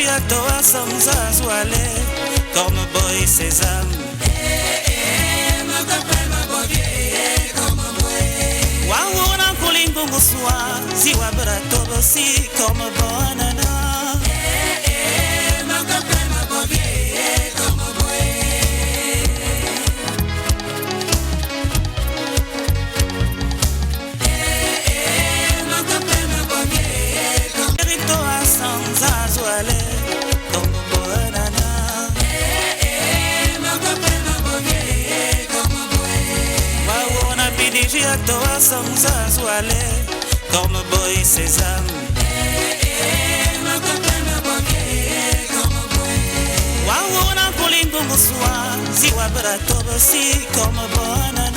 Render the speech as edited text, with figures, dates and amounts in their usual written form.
à toi sans azoalé, comme boy sésame. Ma copain, ma bonne vieille, comme moi. Waouh, on kulingungu swa, si wabra tobo si comme bonana. Ma copain, ma bonne vieille, comme moi. Ma copain, ma bonne vieille, comme moi. Toi sans azoalé, comme bonana. Ma copain, ma bonne vieille, comme moi. Waouh, on a pidigi à toi sans azoalé, comme boy sésame. Ma copain, ma bonne vieille, comme moi. Waouh, on a kulingungu swa, si wabra tobo si comme bonana.